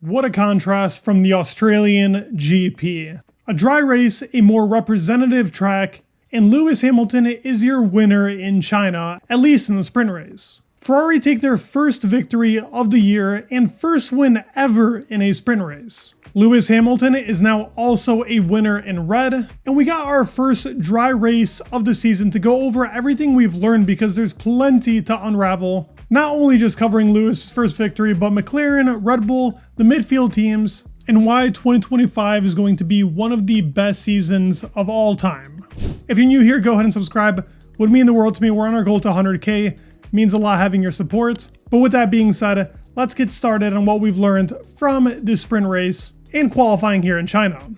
What a contrast from the Australian GP. A dry race, a more representative track, and Lewis Hamilton is your winner in China, at least in the sprint race. Ferrari take their first victory of the year and first win ever in a sprint race. Lewis Hamilton is now also a winner in red, and we got our first dry race of the season to go over everything we've learned because there's plenty to unravel. Not only just covering Lewis's first victory, but McLaren, Red Bull, the midfield teams, and why 2025 is going to be one of the best seasons of all time. If you're new here, go ahead and subscribe. Would mean the world to me. We're on our goal to 100K. It means a lot having your support. But with that being said, let's get started on what we've learned from this sprint race and qualifying here in China.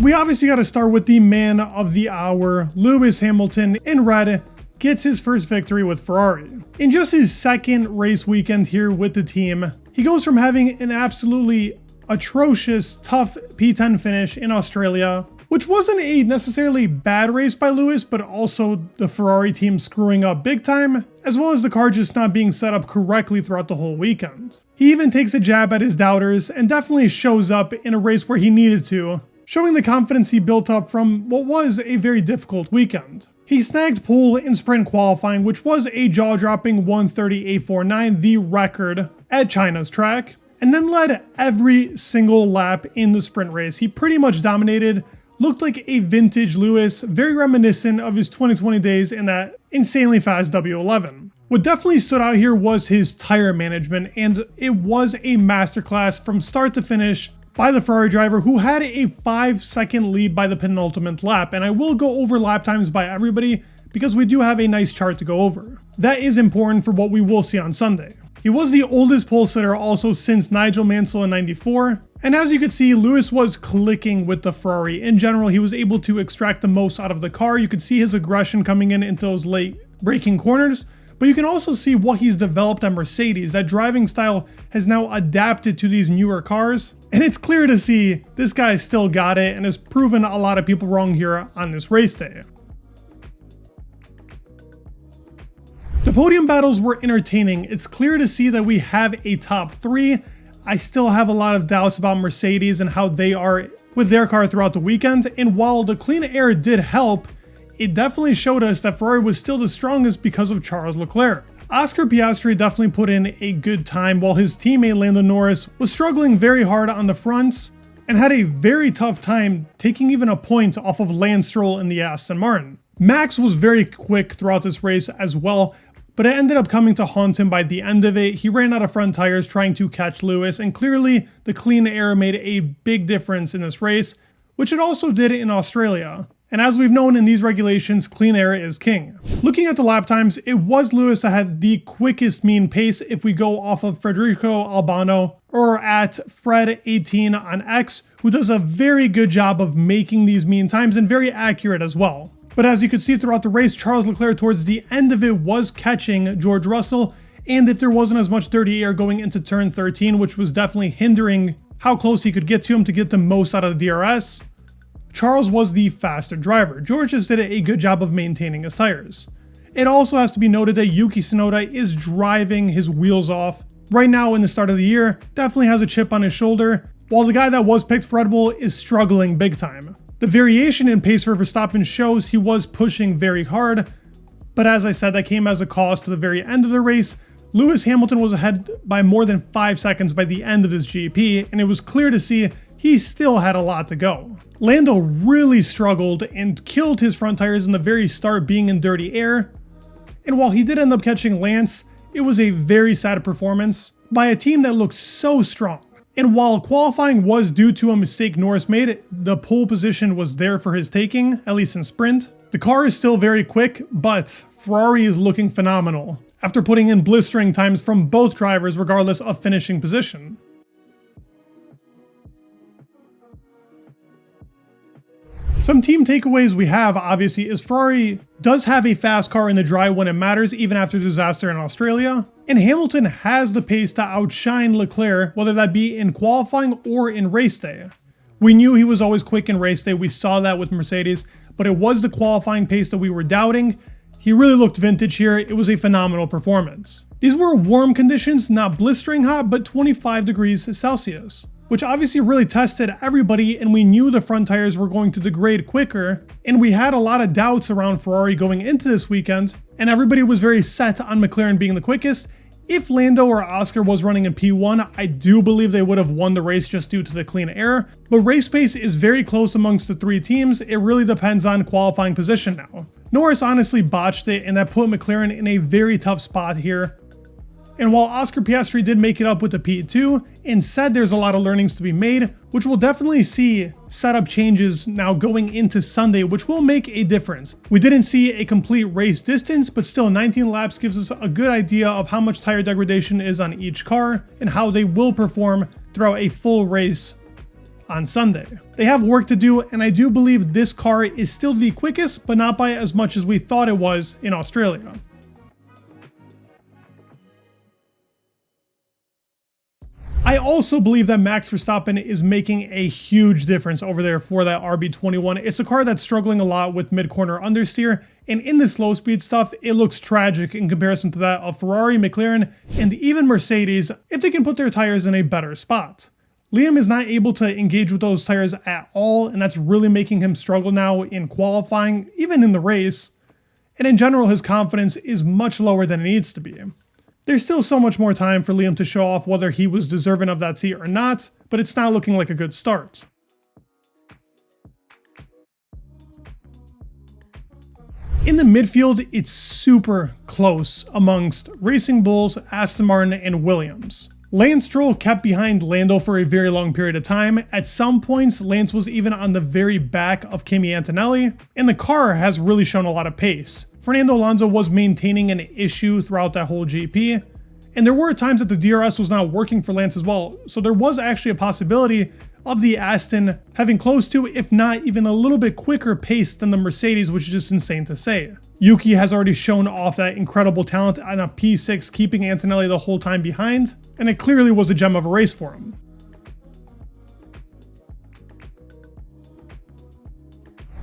We obviously got to start with the man of the hour. Lewis Hamilton in red gets his first victory with Ferrari. In just his second race weekend here with the team, he goes from having an absolutely atrocious, tough P10 finish in Australia, which wasn't a necessarily bad race by Lewis, but also the Ferrari team screwing up big time, as well as the car just not being set up correctly throughout the whole weekend. He even takes a jab at his doubters and definitely shows up in a race where he needed to, showing the confidence he built up from what was a very difficult weekend. He snagged pole in sprint qualifying, which was a jaw-dropping 1:30.849, the record at China's track, and then led every single lap in the sprint race. He pretty much dominated, looked like a vintage Lewis, very reminiscent of his 2020 days in that insanely fast W11. What definitely stood out here was his tire management, and it was a masterclass from start to finish by the Ferrari driver, who had a 5-second lead by the penultimate lap. And I will go over lap times by everybody because we do have a nice chart to go over. That is important for what we will see on Sunday. He was the oldest pole sitter also since Nigel Mansell in '94. And as you could see, Lewis was clicking with the Ferrari. In general, he was able to extract the most out of the car. You could see his aggression coming in into those late braking corners. But you can also see what he's developed at Mercedes. That driving style has now adapted to these newer cars. And it's clear to see this guy still got it and has proven a lot of people wrong here on this race day. The podium battles were entertaining. It's clear to see that we have a top three. I still have a lot of doubts about Mercedes and how they are with their car throughout the weekend. And while the clean air did help, it definitely showed us that Ferrari was still the strongest because of Charles Leclerc. Oscar Piastri definitely put in a good time, while his teammate Lando Norris was struggling very hard on the fronts and had a very tough time taking even a point off of Lance Stroll in the Aston Martin. Max was very quick throughout this race as well, but it ended up coming to haunt him by the end of it. He ran out of front tires trying to catch Lewis, and clearly the clean air made a big difference in this race, which it also did in Australia. And as we've known in these regulations, clean air is king. Looking at the lap times, it was Lewis that had the quickest mean pace if we go off of Federico Albano or at Fred18 on X, who does a very good job of making these mean times and very accurate as well. But as you could see throughout the race, Charles Leclerc towards the end of it was catching George Russell, and if there wasn't as much dirty air going into turn 13, which was definitely hindering how close he could get to him to get the most out of the DRS, Charles was the faster driver. George just did a good job of maintaining his tires. It also has to be noted that Yuki Tsunoda is driving his wheels off. Right now in the start of the year, definitely has a chip on his shoulder, while the guy that was picked for Red Bull is struggling big time. The variation in pace for Verstappen shows he was pushing very hard, but as I said, that came as a cost to the very end of the race. Lewis Hamilton was ahead by more than 5 seconds by the end of this GP, and it was clear to see he still had a lot to go. Lando really struggled and killed his front tires in the very start, being in dirty air. And while he did end up catching Lance, it was a very sad performance by a team that looked so strong. And while qualifying was due to a mistake Norris made, the pole position was there for his taking, at least in sprint. The car is still very quick, but Ferrari is looking phenomenal after putting in blistering times from both drivers regardless of finishing position. Some team takeaways we have, obviously, is Ferrari does have a fast car in the dry when it matters, even after disaster in Australia. And Hamilton has the pace to outshine Leclerc, whether that be in qualifying or in race day. We knew he was always quick in race day. We saw that with Mercedes, but it was the qualifying pace that we were doubting. He really looked vintage here. It was a phenomenal performance. These were warm conditions, not blistering hot, but 25 degrees Celsius, which obviously really tested everybody, and we knew the front tires were going to degrade quicker, and we had a lot of doubts around Ferrari going into this weekend, and everybody was very set on McLaren being the quickest. If Lando or Oscar was running in P1, I do believe they would have won the race just due to the clean air, but race pace is very close amongst the three teams. It really depends on qualifying position now. Norris honestly botched it, and that put McLaren in a very tough spot here. And while Oscar Piastri did make it up with the P2 and said there's a lot of learnings to be made, which we'll definitely see setup changes now going into Sunday, which will make a difference. We didn't see a complete race distance, but still 19 laps gives us a good idea of how much tire degradation is on each car and how they will perform throughout a full race on Sunday. They have work to do, and I do believe this car is still the quickest, but not by as much as we thought it was in Australia. I also believe that Max Verstappen is making a huge difference over there for that RB21. It's a car that's struggling a lot with mid-corner understeer, and in the slow speed stuff, it looks tragic in comparison to that of Ferrari, McLaren, and even Mercedes if they can put their tires in a better spot. Liam is not able to engage with those tires at all, and that's really making him struggle now in qualifying, even in the race, and in general, his confidence is much lower than it needs to be. There's still so much more time for Liam to show off whether he was deserving of that seat or not, but it's not looking like a good start. In the midfield, it's super close amongst Racing Bulls, Aston Martin, and Williams. Lance Stroll kept behind Lando for a very long period of time. At some points, Lance was even on the very back of Kimi Antonelli, and the car has really shown a lot of pace. Fernando Alonso was maintaining an issue throughout that whole GP, and there were times that the DRS was not working for Lance as well, so there was actually a possibility of the Aston having close to, if not even a little bit quicker pace than the Mercedes, which is just insane to say. Yuki has already shown off that incredible talent on a P6, keeping Antonelli the whole time behind, and it clearly was a gem of a race for him.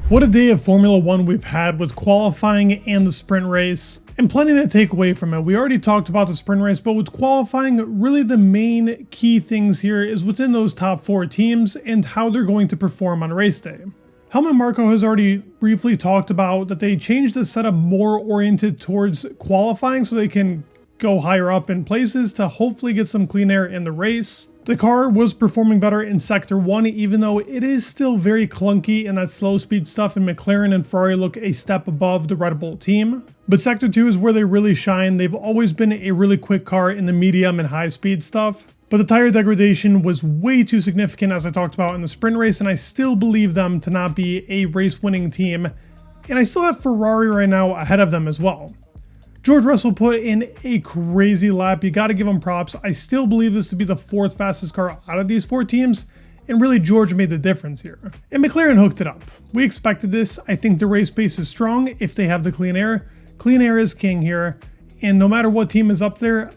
What a day of Formula 1 we've had with qualifying and the sprint race, and plenty to take away from it. We already talked about the sprint race, but with qualifying, really the main key things here is within those top 4 teams and how they're going to perform on race day. Helmut Marko has already briefly talked about that they changed the setup more oriented towards qualifying so they can go higher up in places to hopefully get some clean air in the race. The car was performing better in Sector 1, even though it is still very clunky in that slow speed stuff, and McLaren and Ferrari look a step above the Red Bull team. But Sector 2 is where they really shine. They've always been a really quick car in the medium and high speed stuff. But the tire degradation was way too significant, as I talked about in the sprint race, and I still believe them to not be a race-winning team. And I still have Ferrari right now ahead of them as well. George Russell put in a crazy lap. You got to give him props. I still believe this to be the 4th fastest car out of these 4 teams, and really George made the difference here. And McLaren hooked it up. We expected this. I think the race pace is strong if they have the clean air. Clean air is king here, and no matter what team is up there,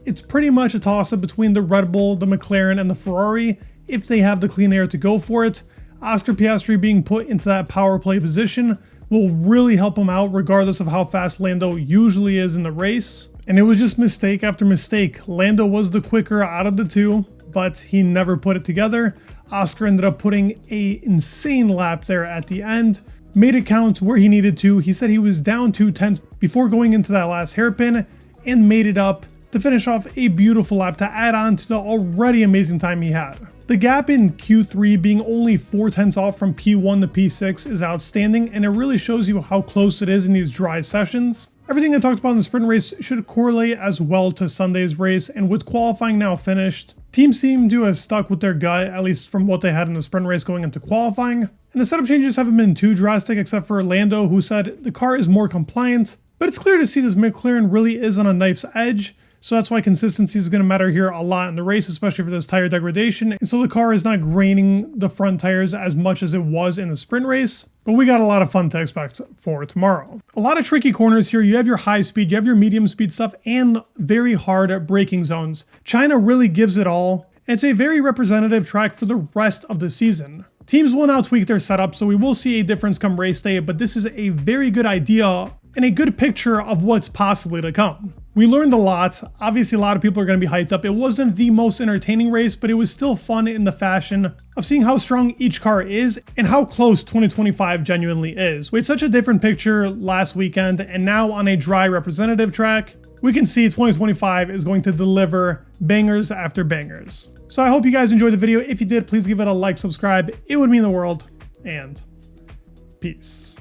it's pretty much a toss-up between the Red Bull, the McLaren, and the Ferrari if they have the clean air to go for it. Oscar Piastri being put into that power play position will really help him out regardless of how fast Lando usually is in the race. And it was just mistake after mistake. Lando was the quicker out of the two, but he never put it together. Oscar ended up putting an insane lap there at the end, made it count where he needed to. He said he was down 2/10 before going into that last hairpin and made it up to finish off a beautiful lap to add on to the already amazing time he had. The gap in Q3 being only 4/10 off from P1 to P6 is outstanding, and it really shows you how close it is in these dry sessions. Everything I talked about in the sprint race should correlate as well to Sunday's race, and with qualifying now finished, teams seem to have stuck with their gut, at least from what they had in the sprint race going into qualifying. And the setup changes haven't been too drastic, except for Lando, who said the car is more compliant, but it's clear to see this McLaren really is on a knife's edge. So that's why consistency is going to matter here a lot in the race, especially for this tire degradation. And so the car is not graining the front tires as much as it was in the sprint race. But we got a lot of fun to expect for tomorrow. A lot of tricky corners here. You have your high speed, you have your medium speed stuff, and very hard braking zones. China really gives it all. And it's a very representative track for the rest of the season. Teams will now tweak their setup, so we will see a difference come race day, but this is a very good idea and a good picture of what's possibly to come. We learned a lot. Obviously, a lot of people are going to be hyped up. It wasn't the most entertaining race, but it was still fun in the fashion of seeing how strong each car is and how close 2025 genuinely is. We had such a different picture last weekend, and now on a dry representative track, we can see 2025 is going to deliver bangers after bangers. So I hope you guys enjoyed the video. If you did, please give it a like, subscribe. It would mean the world, and peace.